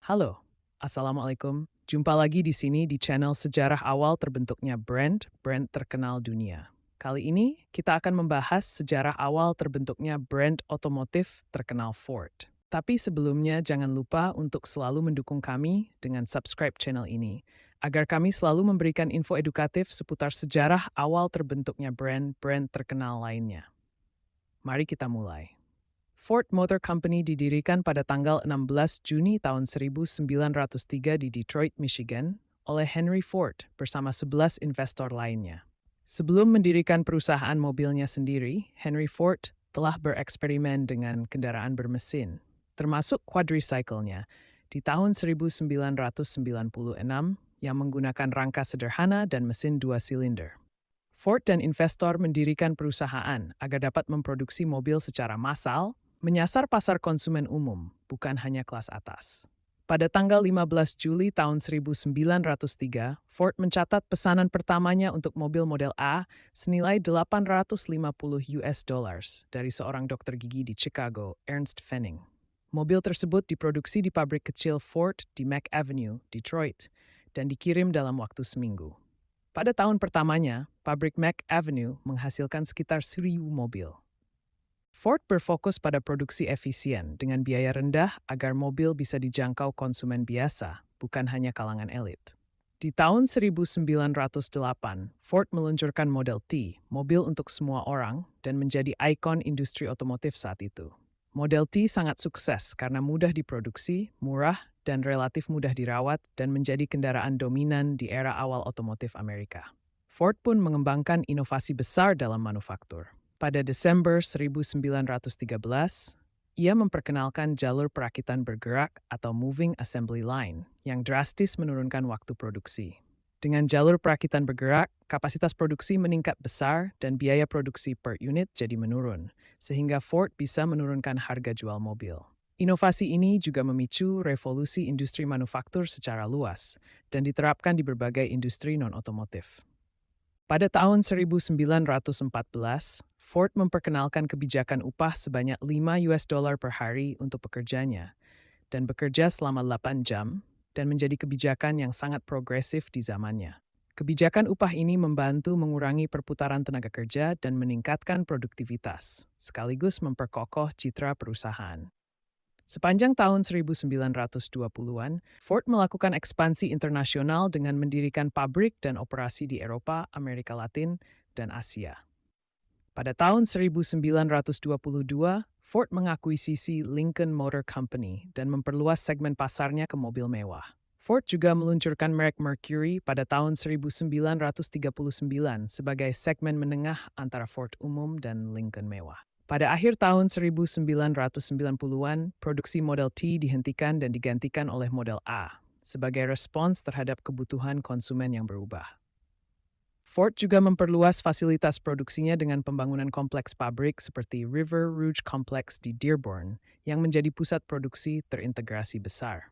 Halo, Assalamualaikum. Jumpa lagi di sini di channel sejarah awal terbentuknya brand terkenal dunia. Kali ini kita akan membahas sejarah awal terbentuknya brand otomotif terkenal Ford. Tapi sebelumnya jangan lupa untuk selalu mendukung kami dengan subscribe channel ini, agar kami selalu memberikan info edukatif seputar sejarah awal terbentuknya brand terkenal lainnya. Mari kita mulai. Ford Motor Company didirikan pada tanggal 16 Juni tahun 1903 di Detroit, Michigan, oleh Henry Ford bersama 11 investor lainnya. Sebelum mendirikan perusahaan mobilnya sendiri, Henry Ford telah bereksperimen dengan kendaraan bermesin, termasuk quadricycle-nya, di tahun 1996 yang menggunakan rangka sederhana dan mesin 2 silinder. Ford dan investor mendirikan perusahaan agar dapat memproduksi mobil secara massal, menyasar pasar konsumen umum, bukan hanya kelas atas. Pada tanggal 15 Juli tahun 1903, Ford mencatat pesanan pertamanya untuk mobil model A senilai 850 US dollars dari seorang dokter gigi di Chicago, Ernst Fenning. Mobil tersebut diproduksi di pabrik kecil Ford di Mack Avenue, Detroit, dan dikirim dalam waktu seminggu. Pada tahun pertamanya, pabrik Mack Avenue menghasilkan sekitar 1.000 mobil. Ford berfokus pada produksi efisien dengan biaya rendah agar mobil bisa dijangkau konsumen biasa, bukan hanya kalangan elit. Di tahun 1908, Ford meluncurkan Model T, mobil untuk semua orang, dan menjadi ikon industri otomotif saat itu. Model T sangat sukses karena mudah diproduksi, murah, dan relatif mudah dirawat dan menjadi kendaraan dominan di era awal otomotif Amerika. Ford pun mengembangkan inovasi besar dalam manufaktur. Pada Desember 1913, ia memperkenalkan jalur perakitan bergerak atau moving assembly line yang drastis menurunkan waktu produksi. Dengan jalur perakitan bergerak, kapasitas produksi meningkat besar dan biaya produksi per unit jadi menurun, sehingga Ford bisa menurunkan harga jual mobil. Inovasi ini juga memicu revolusi industri manufaktur secara luas dan diterapkan di berbagai industri non-otomotif. Pada tahun 1914, Ford memperkenalkan kebijakan upah sebanyak 5 US dollar per hari untuk pekerjanya dan bekerja selama 8 jam dan menjadi kebijakan yang sangat progresif di zamannya. Kebijakan upah ini membantu mengurangi perputaran tenaga kerja dan meningkatkan produktivitas, sekaligus memperkokoh citra perusahaan. Sepanjang tahun 1920-an, Ford melakukan ekspansi internasional dengan mendirikan pabrik dan operasi di Eropa, Amerika Latin, dan Asia. Pada tahun 1922, Ford mengakuisisi Lincoln Motor Company dan memperluas segmen pasarnya ke mobil mewah. Ford juga meluncurkan merek Mercury pada tahun 1939 sebagai segmen menengah antara Ford umum dan Lincoln mewah. Pada akhir tahun 1990-an, produksi Model T dihentikan dan digantikan oleh Model A sebagai respons terhadap kebutuhan konsumen yang berubah. Ford juga memperluas fasilitas produksinya dengan pembangunan kompleks pabrik seperti River Rouge Complex di Dearborn yang menjadi pusat produksi terintegrasi besar.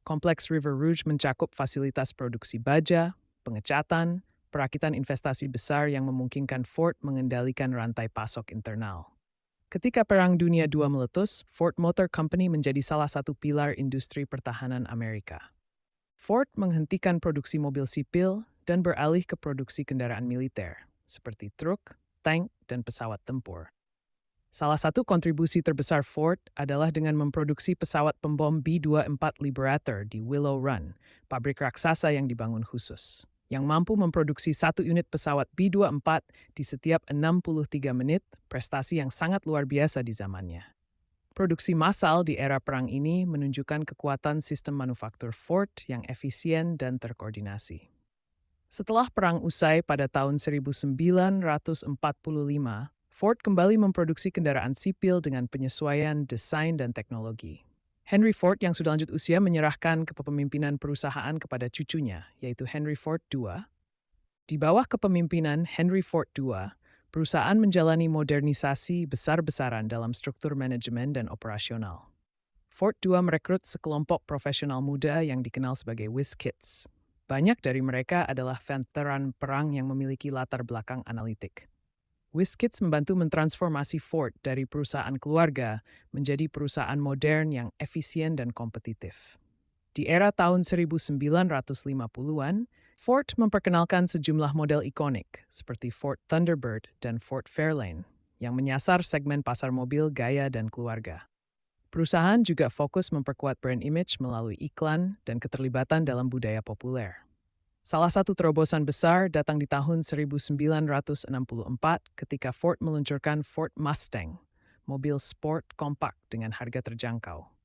Kompleks River Rouge mencakup fasilitas produksi baja, pengecatan, perakitan investasi besar yang memungkinkan Ford mengendalikan rantai pasok internal. Ketika Perang Dunia II meletus, Ford Motor Company menjadi salah satu pilar industri pertahanan Amerika. Ford menghentikan produksi mobil sipil dan beralih ke produksi kendaraan militer, seperti truk, tank, dan pesawat tempur. Salah satu kontribusi terbesar Ford adalah dengan memproduksi pesawat pembom B-24 Liberator di Willow Run, pabrik raksasa yang dibangun khusus, yang mampu memproduksi satu unit pesawat B-24 di setiap 63 menit, prestasi yang sangat luar biasa di zamannya. Produksi massal di era perang ini menunjukkan kekuatan sistem manufaktur Ford yang efisien dan terkoordinasi. Setelah perang usai pada tahun 1945, Ford kembali memproduksi kendaraan sipil dengan penyesuaian desain dan teknologi. Henry Ford yang sudah lanjut usia menyerahkan kepemimpinan perusahaan kepada cucunya, yaitu Henry Ford II. Di bawah kepemimpinan Henry Ford II, perusahaan menjalani modernisasi besar-besaran dalam struktur manajemen dan operasional. Ford II merekrut sekelompok profesional muda yang dikenal sebagai Whiz Kids. Banyak dari mereka adalah veteran perang yang memiliki latar belakang analitik. Whiz Kids membantu mentransformasi Ford dari perusahaan keluarga menjadi perusahaan modern yang efisien dan kompetitif. Di era tahun 1950-an, Ford memperkenalkan sejumlah model ikonik seperti Ford Thunderbird dan Ford Fairlane yang menyasar segmen pasar mobil gaya dan keluarga. Perusahaan juga fokus memperkuat brand image melalui iklan dan keterlibatan dalam budaya populer. Salah satu terobosan besar datang di tahun 1964 ketika Ford meluncurkan Ford Mustang, mobil sport kompak dengan harga terjangkau.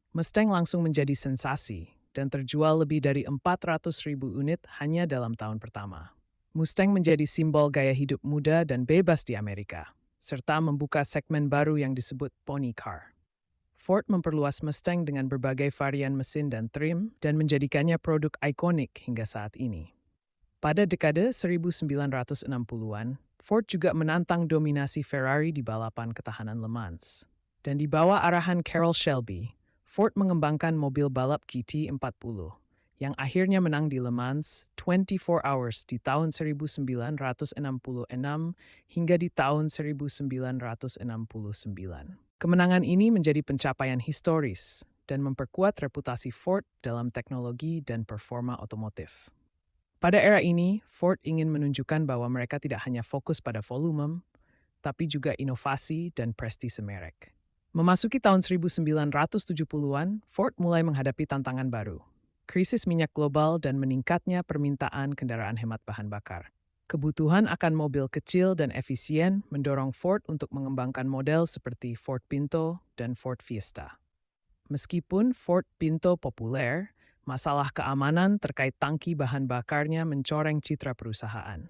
Mustang langsung menjadi sensasi dan terjual lebih dari 400.000 unit hanya dalam tahun pertama. Mustang menjadi simbol gaya hidup muda dan bebas di Amerika, serta membuka segmen baru yang disebut pony car. Ford memperluas Mustang dengan berbagai varian mesin dan trim dan menjadikannya produk ikonik hingga saat ini. Pada dekade 1960-an, Ford juga menantang dominasi Ferrari di balapan ketahanan Le Mans. Dan di bawah arahan Carroll Shelby, Ford mengembangkan mobil balap GT40 yang akhirnya menang di Le Mans 24 Hours di tahun 1966 hingga di tahun 1969. Kemenangan ini menjadi pencapaian historis dan memperkuat reputasi Ford dalam teknologi dan performa otomotif. Pada era ini, Ford ingin menunjukkan bahwa mereka tidak hanya fokus pada volume, tapi juga inovasi dan prestise merek. Memasuki tahun 1970-an, Ford mulai menghadapi tantangan baru. Krisis minyak global dan meningkatnya permintaan kendaraan hemat bahan bakar. Kebutuhan akan mobil kecil dan efisien mendorong Ford untuk mengembangkan model seperti Ford Pinto dan Ford Fiesta. Meskipun Ford Pinto populer, masalah keamanan terkait tangki bahan bakarnya mencoreng citra perusahaan.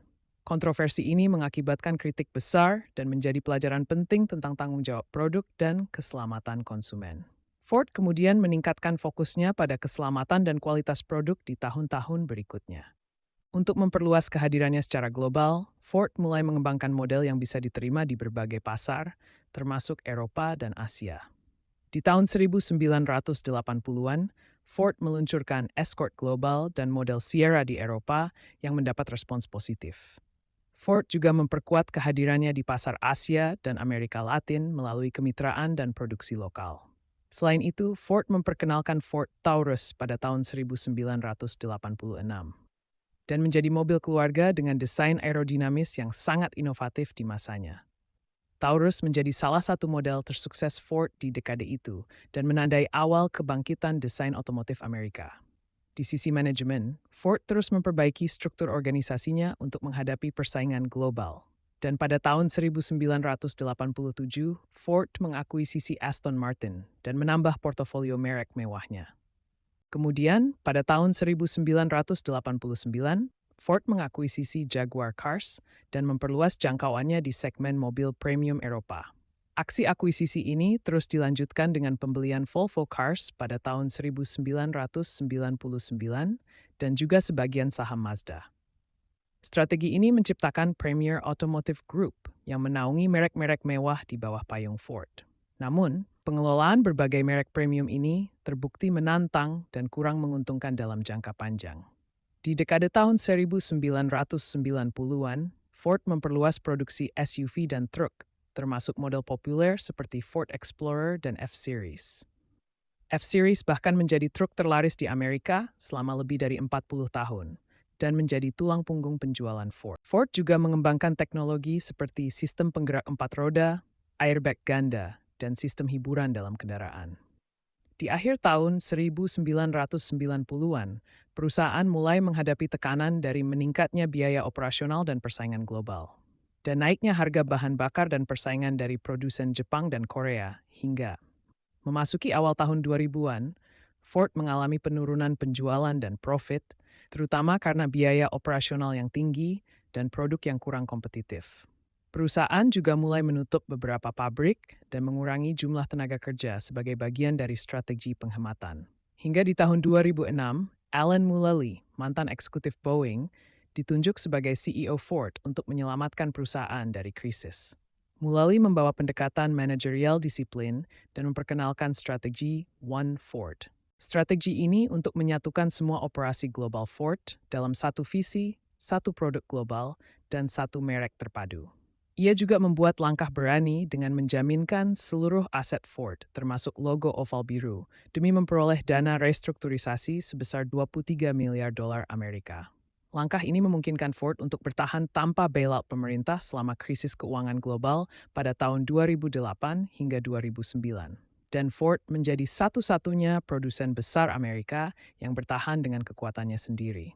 Kontroversi ini mengakibatkan kritik besar dan menjadi pelajaran penting tentang tanggung jawab produk dan keselamatan konsumen. Ford kemudian meningkatkan fokusnya pada keselamatan dan kualitas produk di tahun-tahun berikutnya. Untuk memperluas kehadirannya secara global, Ford mulai mengembangkan model yang bisa diterima di berbagai pasar, termasuk Eropa dan Asia. Di tahun 1980-an, Ford meluncurkan Escort Global dan model Sierra di Eropa yang mendapat respons positif. Ford juga memperkuat kehadirannya di pasar Asia dan Amerika Latin melalui kemitraan dan produksi lokal. Selain itu, Ford memperkenalkan Ford Taurus pada tahun 1986. Dan menjadi mobil keluarga dengan desain aerodinamis yang sangat inovatif di masanya. Taurus menjadi salah satu model tersukses Ford di dekade itu dan menandai awal kebangkitan desain otomotif Amerika. Di sisi manajemen, Ford terus memperbaiki struktur organisasinya untuk menghadapi persaingan global. Dan pada tahun 1987, Ford mengakuisisi Aston Martin dan menambah portofolio merek mewahnya. Kemudian, pada tahun 1989, Ford mengakuisisi Jaguar Cars dan memperluas jangkauannya di segmen mobil premium Eropa. Aksi akuisisi ini terus dilanjutkan dengan pembelian Volvo Cars pada tahun 1999 dan juga sebagian saham Mazda. Strategi ini menciptakan Premier Automotive Group yang menaungi merek-merek mewah di bawah payung Ford. Namun, pengelolaan berbagai merek premium ini terbukti menantang dan kurang menguntungkan dalam jangka panjang. Di dekade tahun 1990-an, Ford memperluas produksi SUV dan truk, termasuk model populer seperti Ford Explorer dan F-Series. F-Series bahkan menjadi truk terlaris di Amerika selama lebih dari 40 tahun dan menjadi tulang punggung penjualan Ford. Ford juga mengembangkan teknologi seperti sistem penggerak 4 roda, airbag ganda, dan sistem hiburan dalam kendaraan. Di akhir tahun 1990-an, perusahaan mulai menghadapi tekanan dari meningkatnya biaya operasional dan persaingan global. Dan naiknya harga bahan bakar dan persaingan dari produsen Jepang dan Korea hingga memasuki awal tahun 2000-an, Ford mengalami penurunan penjualan dan profit, terutama karena biaya operasional yang tinggi dan produk yang kurang kompetitif. Perusahaan juga mulai menutup beberapa pabrik dan mengurangi jumlah tenaga kerja sebagai bagian dari strategi penghematan. Hingga di tahun 2006, Alan Mulally, mantan eksekutif Boeing, ditunjuk sebagai CEO Ford untuk menyelamatkan perusahaan dari krisis. Mulally membawa pendekatan manajerial disiplin dan memperkenalkan strategi One Ford. Strategi ini untuk menyatukan semua operasi global Ford dalam satu visi, satu produk global, dan satu merek terpadu. Ia juga membuat langkah berani dengan menjaminkan seluruh aset Ford, termasuk logo oval biru, demi memperoleh dana restrukturisasi sebesar 23 miliar dolar Amerika. Langkah ini memungkinkan Ford untuk bertahan tanpa bailout pemerintah selama krisis keuangan global pada tahun 2008 hingga 2009. Dan Ford menjadi satu-satunya produsen besar Amerika yang bertahan dengan kekuatannya sendiri.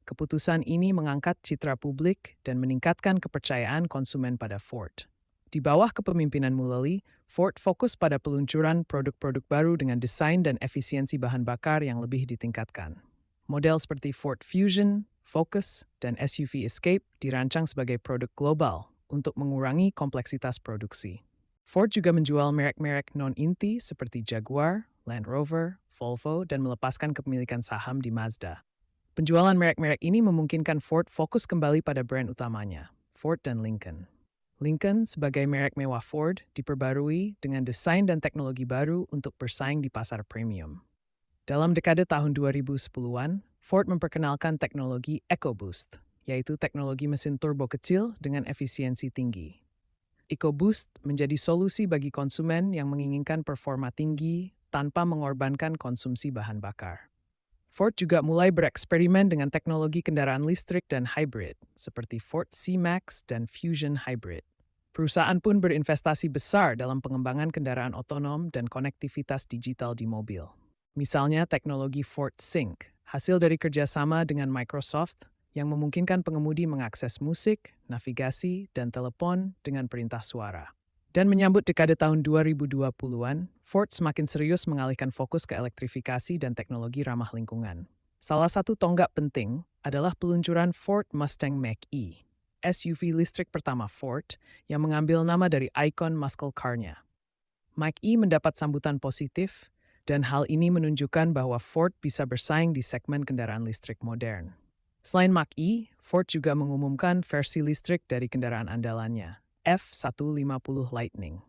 Keputusan ini mengangkat citra publik dan meningkatkan kepercayaan konsumen pada Ford. Di bawah kepemimpinan Mulally, Ford fokus pada peluncuran produk-produk baru dengan desain dan efisiensi bahan bakar yang lebih ditingkatkan. Model seperti Ford Fusion, Focus, dan SUV Escape dirancang sebagai produk global untuk mengurangi kompleksitas produksi. Ford juga menjual merek-merek non-inti seperti Jaguar, Land Rover, Volvo, dan melepaskan kepemilikan saham di Mazda. Penjualan merek-merek ini memungkinkan Ford fokus kembali pada brand utamanya, Ford dan Lincoln. Lincoln sebagai merek mewah Ford diperbarui dengan desain dan teknologi baru untuk bersaing di pasar premium. Dalam dekade tahun 2010-an, Ford memperkenalkan teknologi EcoBoost, yaitu teknologi mesin turbo kecil dengan efisiensi tinggi. EcoBoost menjadi solusi bagi konsumen yang menginginkan performa tinggi tanpa mengorbankan konsumsi bahan bakar. Ford juga mulai bereksperimen dengan teknologi kendaraan listrik dan hybrid, seperti Ford C-Max dan Fusion Hybrid. Perusahaan pun berinvestasi besar dalam pengembangan kendaraan otonom dan konektivitas digital di mobil. Misalnya teknologi Ford Sync, hasil dari kerjasama dengan Microsoft yang memungkinkan pengemudi mengakses musik, navigasi, dan telepon dengan perintah suara. Dan menyambut dekade tahun 2020-an, Ford semakin serius mengalihkan fokus ke elektrifikasi dan teknologi ramah lingkungan. Salah satu tonggak penting adalah peluncuran Ford Mustang Mach-E, SUV listrik pertama Ford yang mengambil nama dari ikon muscle car-nya. Mach-E mendapat sambutan positif, dan hal ini menunjukkan bahwa Ford bisa bersaing di segmen kendaraan listrik modern. Selain Mach-E, Ford juga mengumumkan versi listrik dari kendaraan andalannya, F-150 Lightning.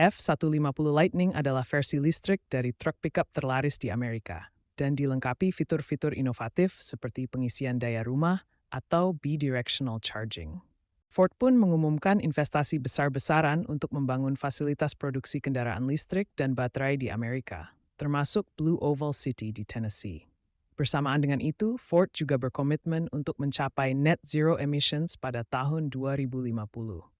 F-150 Lightning adalah versi listrik dari truk pickup terlaris di Amerika dan dilengkapi fitur-fitur inovatif seperti pengisian daya rumah atau bidirectional charging. Ford pun mengumumkan investasi besar-besaran untuk membangun fasilitas produksi kendaraan listrik dan baterai di Amerika, termasuk Blue Oval City di Tennessee. Bersamaan dengan itu, Ford juga berkomitmen untuk mencapai net zero emissions pada tahun 2050.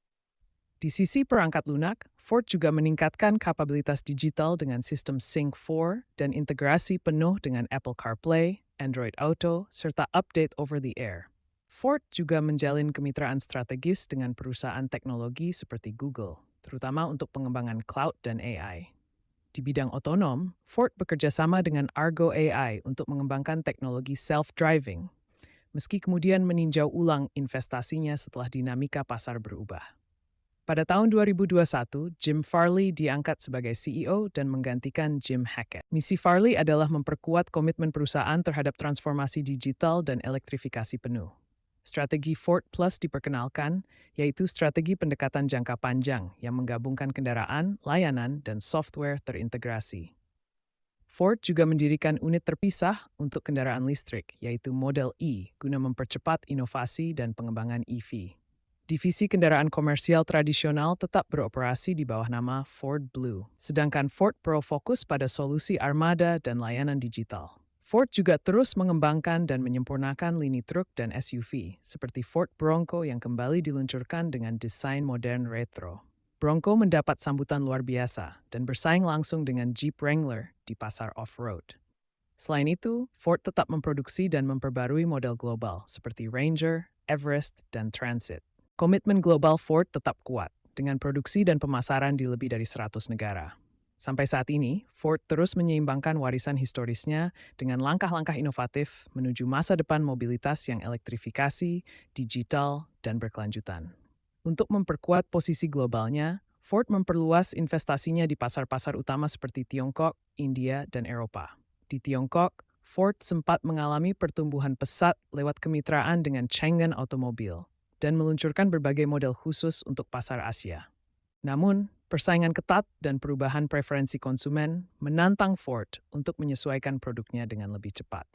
Di sisi perangkat lunak, Ford juga meningkatkan kapabilitas digital dengan sistem Sync 4 dan integrasi penuh dengan Apple CarPlay, Android Auto, serta update over the air. Ford juga menjalin kemitraan strategis dengan perusahaan teknologi seperti Google, terutama untuk pengembangan cloud dan AI. Di bidang otonom, Ford bekerja sama dengan Argo AI untuk mengembangkan teknologi self-driving, meski kemudian meninjau ulang investasinya setelah dinamika pasar berubah. Pada tahun 2021, Jim Farley diangkat sebagai CEO dan menggantikan Jim Hackett. Misi Farley adalah memperkuat komitmen perusahaan terhadap transformasi digital dan elektrifikasi penuh. Strategi Ford Plus diperkenalkan, yaitu strategi pendekatan jangka panjang yang menggabungkan kendaraan, layanan, dan software terintegrasi. Ford juga mendirikan unit terpisah untuk kendaraan listrik, yaitu Model E, guna mempercepat inovasi dan pengembangan EV. Divisi kendaraan komersial tradisional tetap beroperasi di bawah nama Ford Blue, sedangkan Ford Pro fokus pada solusi armada dan layanan digital. Ford juga terus mengembangkan dan menyempurnakan lini truk dan SUV, seperti Ford Bronco yang kembali diluncurkan dengan desain modern retro. Bronco mendapat sambutan luar biasa dan bersaing langsung dengan Jeep Wrangler di pasar off-road. Selain itu, Ford tetap memproduksi dan memperbarui model global seperti Ranger, Everest, dan Transit. Komitmen global Ford tetap kuat, dengan produksi dan pemasaran di lebih dari 100 negara. Sampai saat ini, Ford terus menyeimbangkan warisan historisnya dengan langkah-langkah inovatif menuju masa depan mobilitas yang elektrifikasi, digital, dan berkelanjutan. Untuk memperkuat posisi globalnya, Ford memperluas investasinya di pasar-pasar utama seperti Tiongkok, India, dan Eropa. Di Tiongkok, Ford sempat mengalami pertumbuhan pesat lewat kemitraan dengan Changan Automobile dan meluncurkan berbagai model khusus untuk pasar Asia. Namun, persaingan ketat dan perubahan preferensi konsumen menantang Ford untuk menyesuaikan produknya dengan lebih cepat.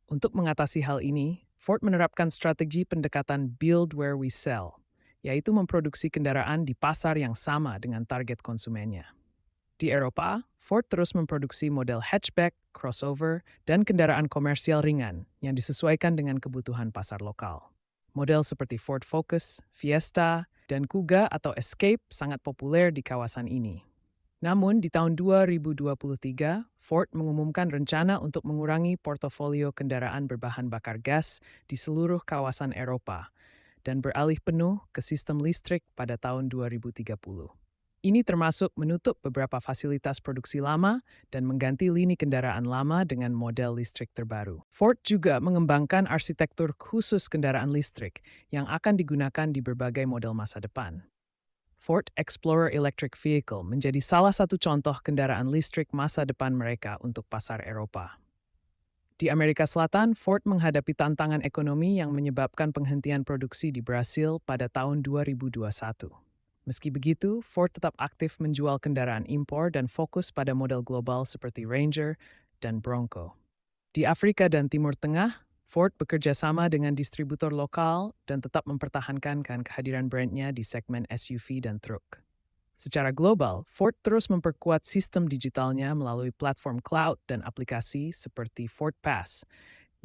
Untuk mengatasi hal ini, Ford menerapkan strategi pendekatan Build Where We Sell yaitu memproduksi kendaraan di pasar yang sama dengan target konsumennya. Di Eropa, Ford terus memproduksi model hatchback, crossover, dan kendaraan komersial ringan yang disesuaikan dengan kebutuhan pasar lokal. Model seperti Ford Focus, Fiesta, dan Kuga atau Escape sangat populer di kawasan ini. Namun, di tahun 2023, Ford mengumumkan rencana untuk mengurangi portofolio kendaraan berbahan bakar gas di seluruh kawasan Eropa dan beralih penuh ke sistem listrik pada tahun 2030. Ini termasuk menutup beberapa fasilitas produksi lama dan mengganti lini kendaraan lama dengan model listrik terbaru. Ford juga mengembangkan arsitektur khusus kendaraan listrik yang akan digunakan di berbagai model masa depan. Ford Explorer Electric Vehicle menjadi salah satu contoh kendaraan listrik masa depan mereka untuk pasar Eropa. Di Amerika Selatan, Ford menghadapi tantangan ekonomi yang menyebabkan penghentian produksi di Brasil pada tahun 2021. Meski begitu, Ford tetap aktif menjual kendaraan impor dan fokus pada model global seperti Ranger dan Bronco. Di Afrika dan Timur Tengah, Ford bekerja sama dengan distributor lokal dan tetap mempertahankan kehadiran brandnya di segmen SUV dan truk. Secara global, Ford terus memperkuat sistem digitalnya melalui platform cloud dan aplikasi seperti Ford Pass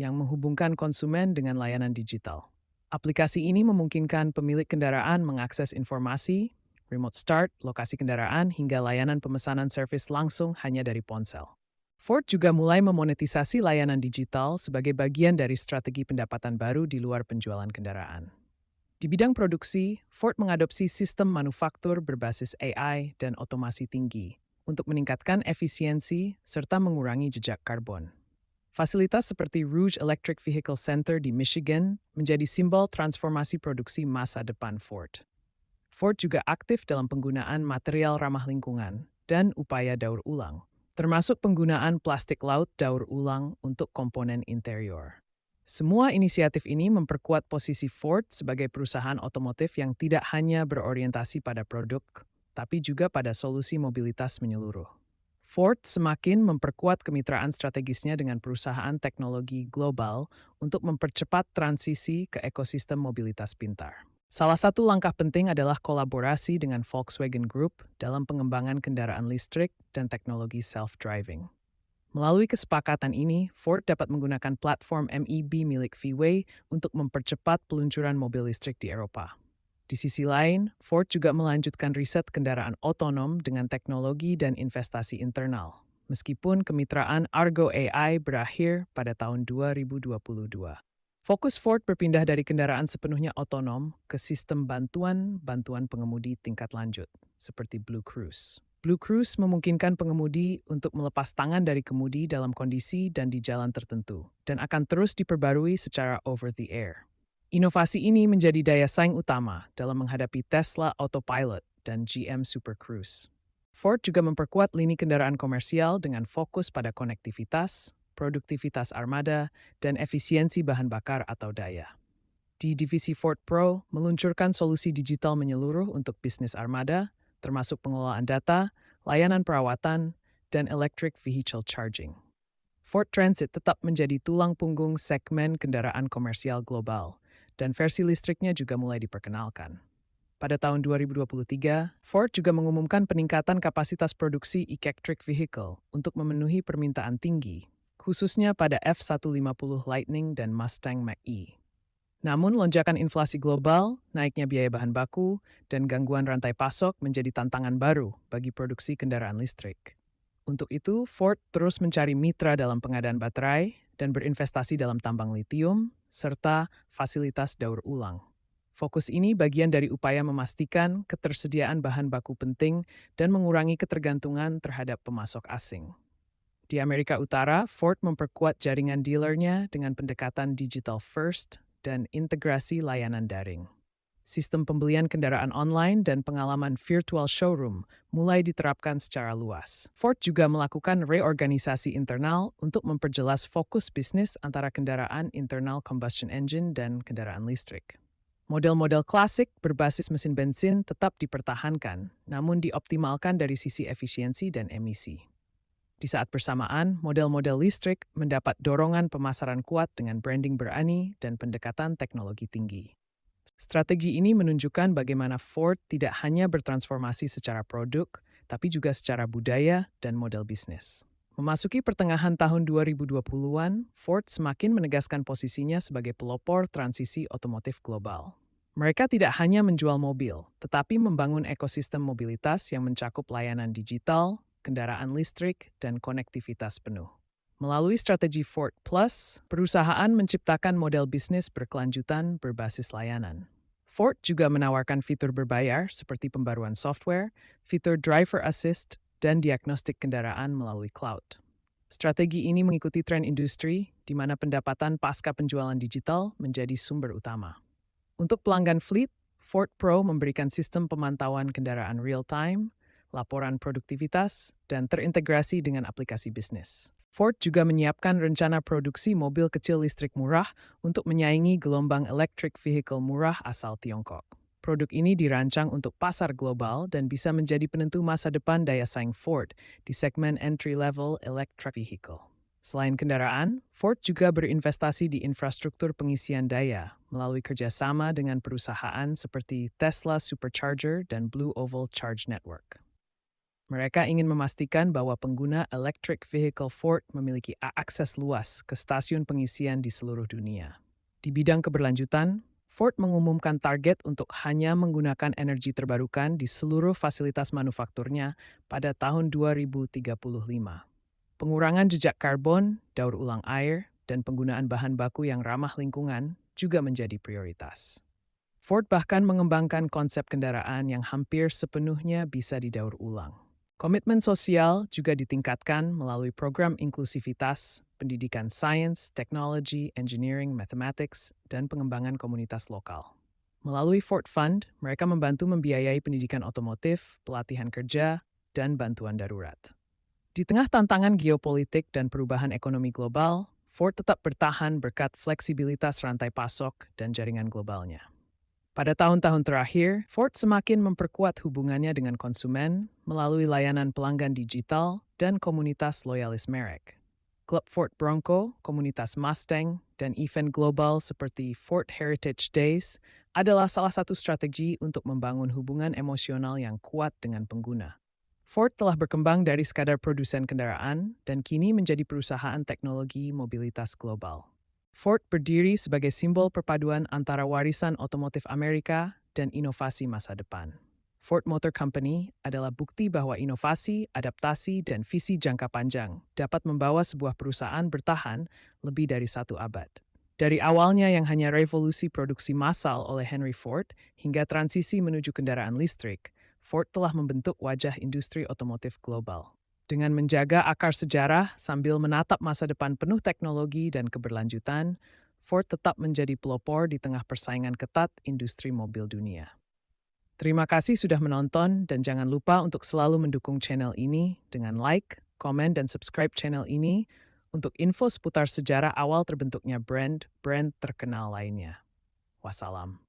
yang menghubungkan konsumen dengan layanan digital. Aplikasi ini memungkinkan pemilik kendaraan mengakses informasi, remote start, lokasi kendaraan, hingga layanan pemesanan servis langsung hanya dari ponsel. Ford juga mulai memonetisasi layanan digital sebagai bagian dari strategi pendapatan baru di luar penjualan kendaraan. Di bidang produksi, Ford mengadopsi sistem manufaktur berbasis AI dan otomasi tinggi untuk meningkatkan efisiensi serta mengurangi jejak karbon. Fasilitas seperti Rouge Electric Vehicle Center di Michigan menjadi simbol transformasi produksi masa depan Ford. Ford juga aktif dalam penggunaan material ramah lingkungan dan upaya daur ulang, termasuk penggunaan plastik laut daur ulang untuk komponen interior. Semua inisiatif ini memperkuat posisi Ford sebagai perusahaan otomotif yang tidak hanya berorientasi pada produk, tapi juga pada solusi mobilitas menyeluruh. Ford semakin memperkuat kemitraan strategisnya dengan perusahaan teknologi global untuk mempercepat transisi ke ekosistem mobilitas pintar. Salah satu langkah penting adalah kolaborasi dengan Volkswagen Group dalam pengembangan kendaraan listrik dan teknologi self-driving. Melalui kesepakatan ini, Ford dapat menggunakan platform MEB milik VW untuk mempercepat peluncuran mobil listrik di Eropa. Di sisi lain, Ford juga melanjutkan riset kendaraan otonom dengan teknologi dan investasi internal, meskipun kemitraan Argo AI berakhir pada tahun 2022. Fokus Ford berpindah dari kendaraan sepenuhnya otonom ke sistem bantuan pengemudi tingkat lanjut, seperti Blue Cruise. Blue Cruise memungkinkan pengemudi untuk melepas tangan dari kemudi dalam kondisi dan di jalan tertentu, dan akan terus diperbarui secara over-the-air. Inovasi ini menjadi daya saing utama dalam menghadapi Tesla Autopilot dan GM Super Cruise. Ford juga memperkuat lini kendaraan komersial dengan fokus pada konektivitas, produktivitas armada, dan efisiensi bahan bakar atau daya. Di divisi Ford Pro, meluncurkan solusi digital menyeluruh untuk bisnis armada, termasuk pengelolaan data, layanan perawatan, dan electric vehicle charging. Ford Transit tetap menjadi tulang punggung segmen kendaraan komersial global, dan versi listriknya juga mulai diperkenalkan. Pada tahun 2023, Ford juga mengumumkan peningkatan kapasitas produksi electric vehicle untuk memenuhi permintaan tinggi, khususnya pada F-150 Lightning dan Mustang Mach-E. Namun, lonjakan inflasi global, naiknya biaya bahan baku, dan gangguan rantai pasok menjadi tantangan baru bagi produksi kendaraan listrik. Untuk itu, Ford terus mencari mitra dalam pengadaan baterai dan berinvestasi dalam tambang litium, serta fasilitas daur ulang. Fokus ini bagian dari upaya memastikan ketersediaan bahan baku penting dan mengurangi ketergantungan terhadap pemasok asing. Di Amerika Utara, Ford memperkuat jaringan dealernya dengan pendekatan digital first dan integrasi layanan daring. Sistem pembelian kendaraan online dan pengalaman virtual showroom mulai diterapkan secara luas. Ford juga melakukan reorganisasi internal untuk memperjelas fokus bisnis antara kendaraan internal combustion engine dan kendaraan listrik. Model-model klasik berbasis mesin bensin tetap dipertahankan, namun dioptimalkan dari sisi efisiensi dan emisi. Di saat bersamaan, model-model listrik mendapat dorongan pemasaran kuat dengan branding berani dan pendekatan teknologi tinggi. Strategi ini menunjukkan bagaimana Ford tidak hanya bertransformasi secara produk, tapi juga secara budaya dan model bisnis. Memasuki pertengahan tahun 2020-an, Ford semakin menegaskan posisinya sebagai pelopor transisi otomotif global. Mereka tidak hanya menjual mobil, tetapi membangun ekosistem mobilitas yang mencakup layanan digital, kendaraan listrik, dan konektivitas penuh. Melalui strategi Ford Plus, perusahaan menciptakan model bisnis berkelanjutan berbasis layanan. Ford juga menawarkan fitur berbayar seperti pembaruan software, fitur driver assist, dan diagnostik kendaraan melalui cloud. Strategi ini mengikuti tren industri, di mana pendapatan pasca penjualan digital menjadi sumber utama. Untuk pelanggan fleet, Ford Pro memberikan sistem pemantauan kendaraan real-time, laporan produktivitas, dan terintegrasi dengan aplikasi bisnis. Ford juga menyiapkan rencana produksi mobil kecil listrik murah untuk menyaingi gelombang electric vehicle murah asal Tiongkok. Produk ini dirancang untuk pasar global dan bisa menjadi penentu masa depan daya saing Ford di segmen entry-level electric vehicle. Selain kendaraan, Ford juga berinvestasi di infrastruktur pengisian daya melalui kerjasama dengan perusahaan seperti Tesla Supercharger dan Blue Oval Charge Network. Mereka ingin memastikan bahwa pengguna electric vehicle Ford memiliki akses luas ke stasiun pengisian di seluruh dunia. Di bidang keberlanjutan, Ford mengumumkan target untuk hanya menggunakan energi terbarukan di seluruh fasilitas manufakturnya pada tahun 2035. Pengurangan jejak karbon, daur ulang air, dan penggunaan bahan baku yang ramah lingkungan juga menjadi prioritas. Ford bahkan mengembangkan konsep kendaraan yang hampir sepenuhnya bisa didaur ulang. Komitmen sosial juga ditingkatkan melalui program inklusivitas, pendidikan sains, teknologi, engineering, mathematics, dan pengembangan komunitas lokal. Melalui Ford Fund, mereka membantu membiayai pendidikan otomotif, pelatihan kerja, dan bantuan darurat. Di tengah tantangan geopolitik dan perubahan ekonomi global, Ford tetap bertahan berkat fleksibilitas rantai pasok dan jaringan globalnya. Pada tahun-tahun terakhir, Ford semakin memperkuat hubungannya dengan konsumen melalui layanan pelanggan digital dan komunitas loyalis merek. Klub Ford Bronco, komunitas Mustang, dan event global seperti Ford Heritage Days adalah salah satu strategi untuk membangun hubungan emosional yang kuat dengan pengguna. Ford telah berkembang dari sekadar produsen kendaraan dan kini menjadi perusahaan teknologi mobilitas global. Ford berdiri sebagai simbol perpaduan antara warisan otomotif Amerika dan inovasi masa depan. Ford Motor Company adalah bukti bahwa inovasi, adaptasi, dan visi jangka panjang dapat membawa sebuah perusahaan bertahan lebih dari 1 abad. Dari awalnya yang hanya revolusi produksi massal oleh Henry Ford hingga transisi menuju kendaraan listrik, Ford telah membentuk wajah industri otomotif global. Dengan menjaga akar sejarah sambil menatap masa depan penuh teknologi dan keberlanjutan, Ford tetap menjadi pelopor di tengah persaingan ketat industri mobil dunia. Terima kasih sudah menonton dan jangan lupa untuk selalu mendukung channel ini dengan like, komen, dan subscribe channel ini untuk info seputar sejarah awal terbentuknya brand terkenal lainnya. Wassalam.